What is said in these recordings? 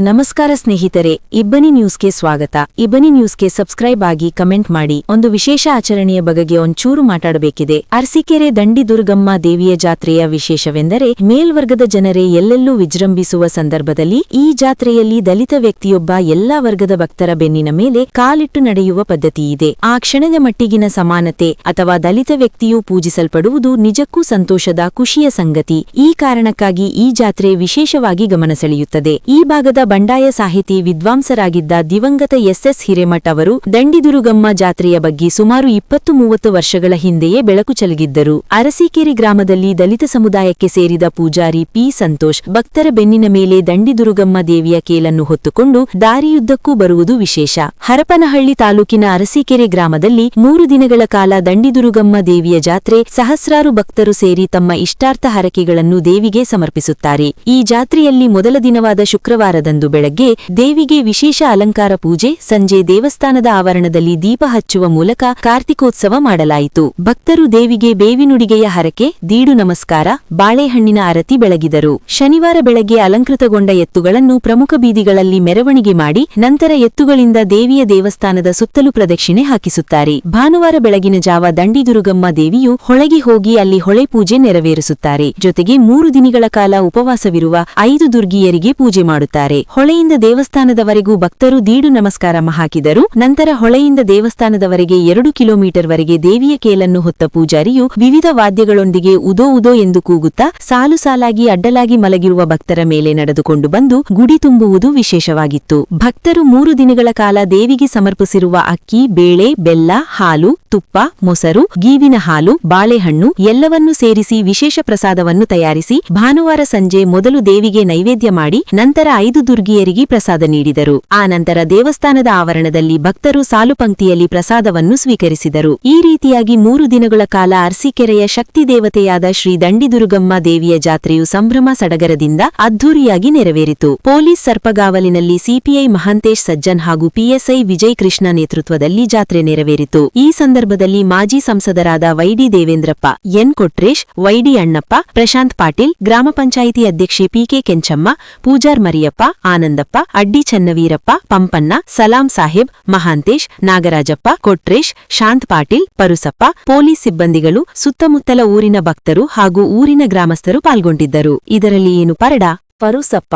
ನಮಸ್ಕಾರ ಸ್ನೇಹಿತರೆ, ಇಬ್ಬನಿ ನ್ಯೂಸ್ಗೆ ಸ್ವಾಗತ. ಇಬ್ಬನಿ ನ್ಯೂಸ್ಗೆ ಸಬ್ಸ್ಕ್ರೈಬ್ ಆಗಿ ಕಮೆಂಟ್ ಮಾಡಿ. ಒಂದು ವಿಶೇಷ ಆಚರಣೆಯ ಬಗೆಗೆ ಒಂಚೂರು ಮಾತಾಡಬೇಕಿದೆ. ಅರಸೀಕೆರೆ ದಂಡಿ ದುರ್ಗಮ್ಮ ದೇವಿಯ ಜಾತ್ರೆಯ ವಿಶೇಷವೆಂದರೆ ಮೇಲ್ವರ್ಗದ ಜನರೇ ಎಲ್ಲೆಲ್ಲೂ ವಿಜೃಂಭಿಸುವ ಸಂದರ್ಭದಲ್ಲಿ ಈ ಜಾತ್ರೆಯಲ್ಲಿ ದಲಿತ ವ್ಯಕ್ತಿಯೊಬ್ಬ ಎಲ್ಲಾ ವರ್ಗದ ಭಕ್ತರ ಬೆನ್ನಿನ ಮೇಲೆ ಕಾಲಿಟ್ಟು ನಡೆಯುವ ಪದ್ಧತಿಯಿದೆ. ಆ ಕ್ಷಣದ ಮಟ್ಟಿಗಿನ ಸಮಾನತೆ ಅಥವಾ ದಲಿತ ವ್ಯಕ್ತಿಯು ಪೂಜಿಸಲ್ಪಡುವುದು ನಿಜಕ್ಕೂ ಸಂತೋಷದ ಖುಷಿಯ ಸಂಗತಿ. ಈ ಕಾರಣಕ್ಕಾಗಿ ಈ ಜಾತ್ರೆ ವಿಶೇಷವಾಗಿ ಗಮನ ಸೆಳೆಯುತ್ತದೆ. ಈ ಭಾಗದ ಬಂಡಾಯ ಸಾಹಿತಿ ವಿದ್ವಾಂಸರಾಗಿದ್ದ ದಿವಂಗತ ಎಸ್ ಹಿರೇಮಠ್ ಅವರು ದಂಡಿದುರುಗಮ್ಮ ಜಾತ್ರೆಯ ಬಗ್ಗೆ ಸುಮಾರು 20-30 ವರ್ಷಗಳ ಹಿಂದೆಯೇ ಬೆಳಕು ಚೆಲುಗಿದ್ದರು. ಅರಸೀಕೆರೆ ಗ್ರಾಮದಲ್ಲಿ ದಲಿತ ಸಮುದಾಯಕ್ಕೆ ಸೇರಿದ ಪೂಜಾರಿ ಪಿ ಸಂತೋಷ್ ಭಕ್ತರ ಬೆನ್ನಿನ ಮೇಲೆ ದಂಡಿದುರುಗಮ್ಮ ದೇವಿಯ ಕೇಲನ್ನು ಹೊತ್ತುಕೊಂಡು ದಾರಿಯುದ್ದಕ್ಕೂ ಬರುವುದು ವಿಶೇಷ. ಹರಪನಹಳ್ಳಿ ತಾಲೂಕಿನ ಅರಸೀಕೆರೆ ಗ್ರಾಮದಲ್ಲಿ 3 ದಿನಗಳ ಕಾಲ ದಂಡಿದುರುಗಮ್ಮ ದೇವಿಯ ಜಾತ್ರೆ. ಸಹಸ್ರಾರು ಭಕ್ತರು ಸೇರಿ ತಮ್ಮ ಇಷ್ಟಾರ್ಥ ಹರಕೆಗಳನ್ನು ದೇವಿಗೆ ಸಮರ್ಪಿಸುತ್ತಾರೆ. ಈ ಜಾತ್ರೆಯಲ್ಲಿ ಮೊದಲ ದಿನವಾದ ಶುಕ್ರವಾರದಂದು ಬೆಳಗ್ಗೆ ದೇವಿಗೆ ವಿಶೇಷ ಅಲಂಕಾರ ಪೂಜೆ, ಸಂಜೆ ದೇವಸ್ಥಾನದ ಆವರಣದಲ್ಲಿ ದೀಪ ಹಚ್ಚುವ ಮೂಲಕ ಕಾರ್ತಿಕೋತ್ಸವ ಮಾಡಲಾಯಿತು. ಭಕ್ತರು ದೇವಿಗೆ ಬೇವಿನುಡಿಗೆಯ ಹರಕೆ, ದೀಡು ನಮಸ್ಕಾರ, ಬಾಳೆಹಣ್ಣಿನ ಆರತಿ ಬೆಳಗಿದರು. ಶನಿವಾರ ಬೆಳಗ್ಗೆ ಅಲಂಕೃತಗೊಂಡ ಎತ್ತುಗಳನ್ನು ಪ್ರಮುಖ ಬೀದಿಗಳಲ್ಲಿ ಮೆರವಣಿಗೆ ಮಾಡಿ ನಂತರ ಎತ್ತುಗಳಿಂದ ದೇವಿಯ ದೇವಸ್ಥಾನದ ಸುತ್ತಲೂ ಪ್ರದಕ್ಷಿಣೆ ಹಾಕಿಸುತ್ತಾರೆ. ಭಾನುವಾರ ಬೆಳಗಿನ ಜಾವ ದಂಡಿದುರುಗಮ್ಮ ದೇವಿಯು ಹೊಳೆಗೆ ಹೋಗಿ ಅಲ್ಲಿ ಹೊಳೆ ಪೂಜೆ ನೆರವೇರಿಸುತ್ತಾರೆ. ಜೊತೆಗೆ 3 ದಿನಗಳ ಕಾಲ ಉಪವಾಸವಿರುವ 5 ದುರ್ಗಿಯರಿಗೆ ಪೂಜೆ ಮಾಡುತ್ತಾರೆ. ಹೊಳೆಯಿಂದ ದೇವಸ್ಥಾನದವರೆಗೂ ಭಕ್ತರು ದೀಡು ನಮಸ್ಕಾರ ಹಾಕಿದರು. ನಂತರ ಹೊಳೆಯಿಂದ ದೇವಸ್ಥಾನದವರೆಗೆ 2 ಕಿಲೋಮೀಟರ್ ವರೆಗೆ ದೇವಿಯ ಕೇಲನ್ನು ಹೊತ್ತ ಪೂಜಾರಿಯು ವಿವಿಧ ವಾದ್ಯಗಳೊಂದಿಗೆ ಉದೋ ಉದೋ ಎಂದು ಕೂಗುತ್ತಾ ಸಾಲು ಸಾಲಾಗಿ ಅಡ್ಡಲಾಗಿ ಮಲಗಿರುವ ಭಕ್ತರ ಮೇಲೆ ನಡೆದುಕೊಂಡು ಬಂದು ಗುಡಿ ತುಂಬುವುದು ವಿಶೇಷವಾಗಿತ್ತು. ಭಕ್ತರು 3 ದಿನಗಳ ಕಾಲ ದೇವಿಗೆ ಸಮರ್ಪಿಸಿರುವ ಅಕ್ಕಿ, ಬೇಳೆ, ಬೆಲ್ಲ, ಹಾಲು, ತುಪ್ಪ, ಮೊಸರು, ಗೀವಿನ ಹಾಲು, ಬಾಳೆಹಣ್ಣು ಎಲ್ಲವನ್ನೂ ಸೇರಿಸಿ ವಿಶೇಷ ಪ್ರಸಾದವನ್ನು ತಯಾರಿಸಿ ಭಾನುವಾರ ಸಂಜೆ ಮೊದಲು ದೇವಿಗೆ ನೈವೇದ್ಯ ಮಾಡಿ ನಂತರ 5 ದುರ್ಗಿಯರಿಗೆ ಪ್ರಸಾದ ನೀಡಿದರು. ಆ ನಂತರ ದೇವಸ್ಥಾನದ ಆವರಣದಲ್ಲಿ ಭಕ್ತರು ಸಾಲು ಪಂಕ್ತಿಯಲ್ಲಿ ಪ್ರಸಾದವನ್ನು ಸ್ವೀಕರಿಸಿದರು. ಈ ರೀತಿಯಾಗಿ 3 ದಿನಗಳ ಕಾಲ ಅರಸೀಕೆರೆಯ ಶಕ್ತಿ ದೇವತೆಯಾದ ಶ್ರೀ ದಂಡಿದುರುಗಮ್ಮ ದೇವಿಯ ಜಾತ್ರೆಯು ಸಂಭ್ರಮ ಸಡಗರದಿಂದ ಅದ್ಧೂರಿಯಾಗಿ ನೆರವೇರಿತು. ಪೊಲೀಸ್ ಸರ್ಪಗಾವಲಿನಲ್ಲಿ ಸಿಪಿಐ ಮಹಾಂತೇಶ್ ಸಜ್ಜನ್ ಹಾಗೂ ಪಿಎಸ್ಐ ವಿಜಯ್ ಕೃಷ್ಣ ನೇತೃತ್ವದಲ್ಲಿ ಜಾತ್ರೆ ನೆರವೇರಿತು. ಈ ಸಂದರ್ಭದಲ್ಲಿ ಮಾಜಿ ಸಂಸದರಾದ YD Devendrappa, N Kotresh, YD Annappa, Prashant Patil, ಗ್ರಾಮ ಪಂಚಾಯಿತಿ ಅಧ್ಯಕ್ಷೆ ಪಿಕೆ ಕೆಂಚಮ್ಮ, ಪೂಜಾರ್ ಮರಿಯಪ್ಪ, ಆನಂದಪ್ಪ, ಅಡ್ಡಿ ಚನ್ನವೀರಪ್ಪ, ಪಂಪನ್ನ, ಸಲಾಂ ಸಾಹೇಬ್, ಮಹಾಂತೇಶ್, ನಾಗರಾಜಪ್ಪ, ಕೊಟ್ರೇಶ್, ಶಾಂತ್ ಪಾಟೀಲ್, ಪರುಸಪ್ಪ, ಪೊಲೀಸ್ ಸಿಬ್ಬಂದಿಗಳು, ಸುತ್ತಮುತ್ತಲ ಊರಿನ ಭಕ್ತರು ಹಾಗೂ ಊರಿನ ಗ್ರಾಮಸ್ಥರು ಪಾಲ್ಗೊಂಡಿದ್ದರು. ಇದರಲ್ಲಿ ಏನು ಪರಡ? ಪರುಸಪ್ಪ,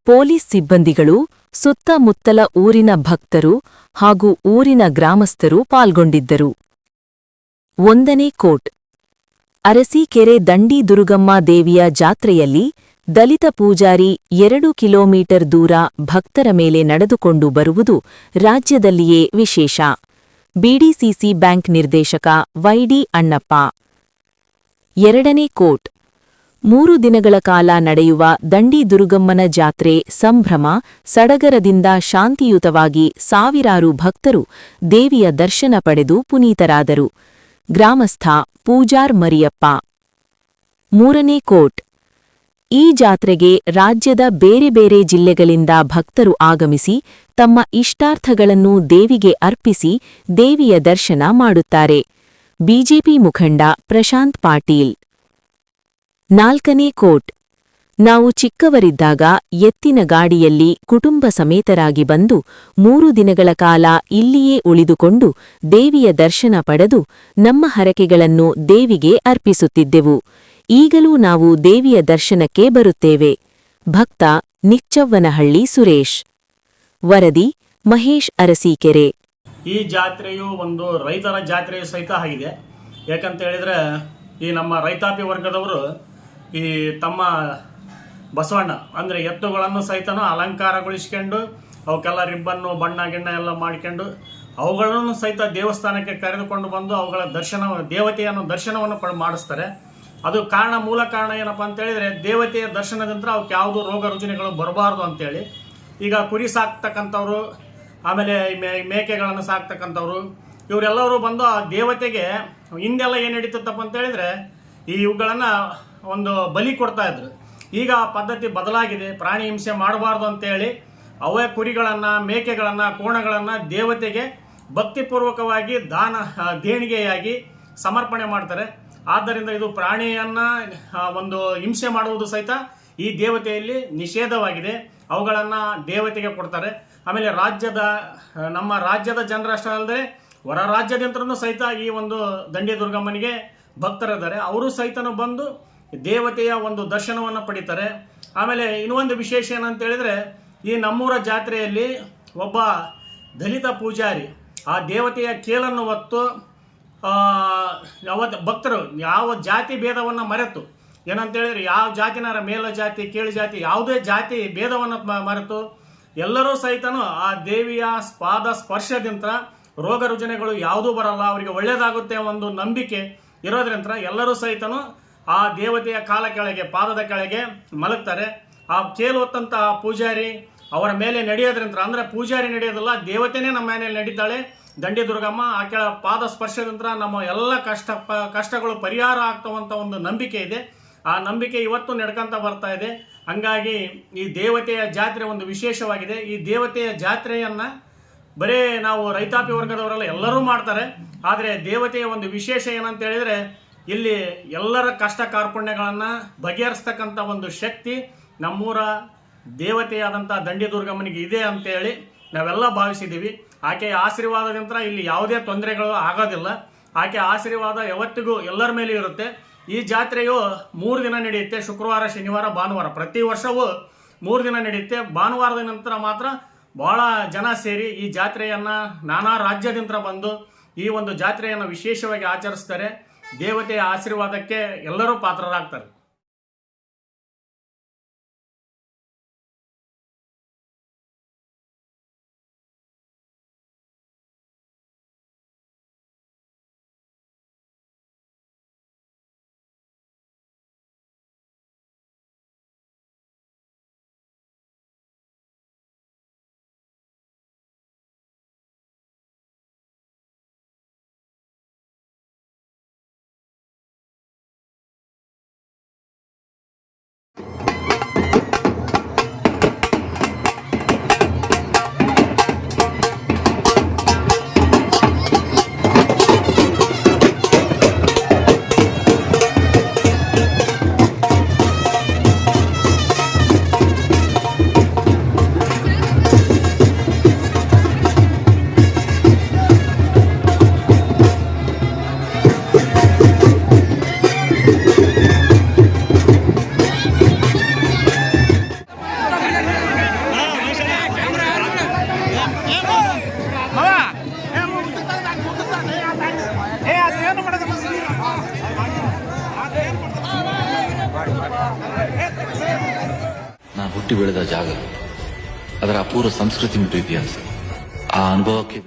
ಪೊಲೀಸ್ ಸಿಬ್ಬಂದಿಗಳು, ಸುತ್ತಮುತ್ತಲ ಊರಿನ ಭಕ್ತರು ಹಾಗೂ ಊರಿನ ಗ್ರಾಮಸ್ಥರು ಪಾಲ್ಗೊಂಡಿದ್ದರು. 1ನೇ ಕೋಟ್. ಅರಸೀಕೆರೆ ದಂಡಿದುರುಗಮ್ಮ ದೇವಿಯ ಜಾತ್ರೆಯಲ್ಲಿ ದಲಿತ ಪೂಜಾರಿ 2 ಕಿಲೋಮೀಟರ್ ದೂರ ಭಕ್ತರ ಮೇಲೆ ನಡೆದುಕೊಂಡು ಬರುವುದು ರಾಜ್ಯದಲ್ಲಿಯೇ ವಿಶೇಷ. ಬಿಡಿಸಿಸಿ ಬ್ಯಾಂಕ್ ನಿರ್ದೇಶಕ ವೈಡಿ ಅಣ್ಣಪ್ಪ. 2ನೇ ಕೋಟ್. 3 ದಿನಗಳ ಕಾಲ ನಡೆಯುವ ದಂಡಿದುರುಗಮ್ಮನ ಜಾತ್ರೆ ಸಂಭ್ರಮ ಸಡಗರದಿಂದ ಶಾಂತಿಯುತವಾಗಿ ಸಾವಿರಾರು ಭಕ್ತರು ದೇವಿಯ ದರ್ಶನ ಪಡೆದು ಪುನೀತರಾದರು. ಗ್ರಾಮಸ್ಥ ಪೂಜಾರ್ ಮರಿಯಪ್ಪ. 3ನೇ ಕೋಟ್. ಈ ಜಾತ್ರೆಗೆ ರಾಜ್ಯದ ಬೇರೆ ಬೇರೆ ಜಿಲ್ಲೆಗಳಿಂದ ಭಕ್ತರು ಆಗಮಿಸಿ ತಮ್ಮ ಇಷ್ಟಾರ್ಥಗಳನ್ನು ದೇವಿಗೆ ಅರ್ಪಿಸಿ ದೇವಿಯ ದರ್ಶನ ಮಾಡುತ್ತಾರೆ. ಬಿಜೆಪಿ ಮುಖಂಡ ಪ್ರಶಾಂತ್ ಪಾಟೀಲ್. 4ನೇ ಕೋಟ್. ನಾವು ಚಿಕ್ಕವರಿದ್ದಾಗ ಎತ್ತಿನ ಗಾಡಿಯಲ್ಲಿ ಕುಟುಂಬ ಸಮೇತರಾಗಿ ಬಂದು 3 ದಿನಗಳ ಕಾಲ ಇಲ್ಲಿಯೇ ಉಳಿದುಕೊಂಡು ದೇವಿಯ ದರ್ಶನ ಪಡೆದು ನಮ್ಮ ಹರಕೆಗಳನ್ನು ದೇವಿಗೆ ಅರ್ಪಿಸುತ್ತಿದ್ದೆವು. ಈಗಲೂ ನಾವು ದೇವಿಯ ದರ್ಶನಕ್ಕೆ ಬರುತ್ತೇವೆ. ಭಕ್ತ ನಿಚ್ಚವ್ವನಹಳ್ಳಿ ಸುರೇಶ್. ವರದಿ ಮಹೇಶ್, ಅರಸೀಕೆರೆ. ಈ ಜಾತ್ರೆಯು ಒಂದು ರೈತರ ಜಾತ್ರೆ ಸಹಿತ ಆಗಿದೆ. ಯಾಕಂತ ಹೇಳಿದ್ರೆ ಈ ನಮ್ಮ ರೈತಾಪಿ ವರ್ಗದವರು ಈ ತಮ್ಮ ಬಸವಣ್ಣ ಅಂದರೆ ಎತ್ತುಗಳನ್ನು ಸಹಿತನೂ ಅಲಂಕಾರಗೊಳಿಸ್ಕೊಂಡು ಅವಕ್ಕೆಲ್ಲ ರಿಬ್ಬನ್ನು ಬಣ್ಣ ಗಿಣ್ಣ ಎಲ್ಲ ಮಾಡ್ಕೊಂಡು ಅವುಗಳನ್ನು ಸಹಿತ ದೇವಸ್ಥಾನಕ್ಕೆ ಕರೆದುಕೊಂಡು ಬಂದು ಅವುಗಳ ದೇವತೆಯನ್ನು ದರ್ಶನವನ್ನು ಮಾಡಿಸ್ತಾರೆ. ಅದು ಮೂಲ ಕಾರಣ ಏನಪ್ಪ ಅಂತ ಹೇಳಿದ್ರೆ ದೇವತೆಯ ದರ್ಶನದಿಂದ ಅವಕ್ಕೆ ಯಾವುದೂ ರೋಗ ರುಜಿನಗಳು ಬರಬಾರ್ದು ಅಂತೇಳಿ. ಈಗ ಕುರಿ ಸಾಕ್ತಕ್ಕಂಥವ್ರು, ಆಮೇಲೆ ಮೇಕೆಗಳನ್ನು ಸಾಕ್ತಕ್ಕಂಥವ್ರು, ಇವರೆಲ್ಲರೂ ಬಂದು ಆ ದೇವತೆಗೆ ಹಿಂದೆಲ್ಲ ಏನು ನಡೀತತ್ತಪ್ಪ ಅಂತ ಹೇಳಿದ್ರೆ ಇವುಗಳನ್ನು ಒಂದು ಬಲಿ ಕೊಡ್ತಾ ಇದ್ರು. ಈಗ ಆ ಪದ್ಧತಿ ಬದಲಾಗಿದೆ. ಪ್ರಾಣಿ ಹಿಂಸೆ ಮಾಡಬಾರ್ದು ಅಂತೇಳಿ ಅವೇ ಕುರಿಗಳನ್ನು, ಮೇಕೆಗಳನ್ನು, ಕೋಣಗಳನ್ನು ದೇವತೆಗೆ ಭಕ್ತಿಪೂರ್ವಕವಾಗಿ ದೇಣಿಗೆಯಾಗಿ ಸಮರ್ಪಣೆ ಮಾಡ್ತಾರೆ. ಆದ್ದರಿಂದ ಇದು ಪ್ರಾಣಿಯನ್ನ ಒಂದು ಹಿಂಸೆ ಮಾಡುವುದು ಸಹಿತ ಈ ದೇವತೆಯಲ್ಲಿ ನಿಷೇಧವಾಗಿದೆ. ಅವುಗಳನ್ನು ದೇವತೆಗೆ ಕೊಡ್ತಾರೆ. ಆಮೇಲೆ ನಮ್ಮ ರಾಜ್ಯದ ಜನರಷ್ಟೇ ಅಲ್ಲದೆ ಹೊರ ರಾಜ್ಯದಿಂದಲೂ ಸಹಿತ ಈ ಒಂದು ದಂಡಿ ದುರ್ಗಮ್ಮನಿಗೆ ಭಕ್ತರಿದ್ದಾರೆ. ಅವರು ಸಹಿತನು ಬಂದು ದೇವತೆಯ ಒಂದು ದರ್ಶನವನ್ನು ಪಡಿತಾರೆ. ಆಮೇಲೆ ಇನ್ನೊಂದು ವಿಶೇಷ ಏನಂತ ಹೇಳಿದ್ರೆ, ಈ ನಮ್ಮೂರ ಜಾತ್ರೆಯಲ್ಲಿ ಒಬ್ಬ ದಲಿತ ಪೂಜಾರಿ ಆ ದೇವತೆಯ ಕೇಳನ್ನು ಹೊತ್ತು ಭಕ್ತರು ಯಾವ ಜಾತಿ ಭೇದವನ್ನು ಮರೆತು, ಏನಂತ ಹೇಳಿದ್ರೆ ಯಾವ ಜಾತಿನಾರ ಮೇಲ ಜಾತಿ ಕೀಳು ಜಾತಿ ಯಾವುದೇ ಜಾತಿ ಭೇದವನ್ನು ಮರೆತು ಎಲ್ಲರೂ ಸಹಿತನು ಆ ದೇವಿಯ ಪಾದ ಸ್ಪರ್ಶದಿಂದ ರೋಗ ರುಜಿನಗಳು ಯಾವುದೂ ಬರಲ್ಲ, ಅವರಿಗೆ ಒಳ್ಳೇದಾಗುತ್ತೆ ಒಂದು ನಂಬಿಕೆ ಇರೋದ್ರಿಂದ ಎಲ್ಲರೂ ಸಹಿತನು ಆ ದೇವತೆಯ ಕಾಲ ಕೆಳಗೆ ಪಾದದ ಕೆಳಗೆ ಮಲಗ್ತಾರೆ. ಆ ಕೇಳು ಹೊತ್ತಂತ ಪೂಜಾರಿ ಅವರ ಮೇಲೆ ನಡೆಯೋದ್ರಿಂದ, ಅಂದ್ರೆ ಪೂಜಾರಿ ನಡೆಯೋದಿಲ್ಲ, ದೇವತೆನೇ ನಮ್ಮ ಮನೆಯಲ್ಲಿ ನಡೀತಾಳೆ ದಂಡಿ ದುರ್ಗಮ್ಮ. ಆ ಕೆಳ ಪಾದ ಸ್ಪರ್ಶದಿಂದ ನಮ್ಮ ಎಲ್ಲ ಕಷ್ಟಗಳು ಪರಿಹಾರ ಆಗ್ತವಂತ ಒಂದು ನಂಬಿಕೆ ಇದೆ. ಆ ನಂಬಿಕೆ ಇವತ್ತು ನಡ್ಕೊಂತ ಬರ್ತಾ ಇದೆ. ಹಂಗಾಗಿ ಈ ದೇವತೆಯ ಜಾತ್ರೆ ಒಂದು ವಿಶೇಷವಾಗಿದೆ. ಈ ದೇವತೆಯ ಜಾತ್ರೆಯನ್ನ ಬರೇ ನಾವು ರೈತಾಪಿ ವರ್ಗದವರೆಲ್ಲ ಎಲ್ಲರೂ ಮಾಡ್ತಾರೆ. ಆದರೆ ದೇವತೆಯ ಒಂದು ವಿಶೇಷ ಏನಂತ ಹೇಳಿದ್ರೆ, ಇಲ್ಲಿ ಎಲ್ಲರ ಕಷ್ಟ ಕಾರ್ಪಣ್ಯಗಳನ್ನು ಬಗೆಹರಿಸ್ತಕ್ಕಂಥ ಒಂದು ಶಕ್ತಿ ನಮ್ಮೂರ ದೇವತೆಯಾದಂಥ ದಂಡಿ ದುರ್ಗಮ್ಮನಿಗೆ ಇದೆ ಅಂತೇಳಿ ನಾವೆಲ್ಲ ಭಾವಿಸಿದ್ದೀವಿ. ಆಕೆಯ ಆಶೀರ್ವಾದದಿಂದ ಇಲ್ಲಿ ಯಾವುದೇ ತೊಂದರೆಗಳು ಆಗೋದಿಲ್ಲ. ಆಕೆ ಆಶೀರ್ವಾದ ಯಾವತ್ತಿಗೂ ಎಲ್ಲರ ಮೇಲೆ ಇರುತ್ತೆ. ಈ ಜಾತ್ರೆಯು 3 ದಿನ ನಡೆಯುತ್ತೆ. ಶುಕ್ರವಾರ, ಶನಿವಾರ, ಭಾನುವಾರ. ಪ್ರತಿ ವರ್ಷವೂ 3 ದಿನ ನಡೆಯುತ್ತೆ. ಭಾನುವಾರದ ನಂತರ ಮಾತ್ರ ಬಹಳ ಜನ ಸೇರಿ ಈ ಜಾತ್ರೆಯನ್ನು ನಾನಾ ರಾಜ್ಯದಿಂದ ಬಂದು ಈ ಒಂದು ಜಾತ್ರೆಯನ್ನು ವಿಶೇಷವಾಗಿ ಆಚರಿಸ್ತಾರೆ. ದೇವತೆಯ ಆಶೀರ್ವಾದಕ್ಕೆ ಎಲ್ಲರೂ ಪಾತ್ರರಾಗ್ತಾರೆ. ನಾನು ಹುಟ್ಟಿ ಬೆಳೆದ ಜಾಗ, ಅದರ ಅಪೂರ್ವ ಸಂಸ್ಕೃತಿ ಮತ್ತು ಇತಿಹಾಸ, ಆ ಅನುಭವಕ್ಕೆ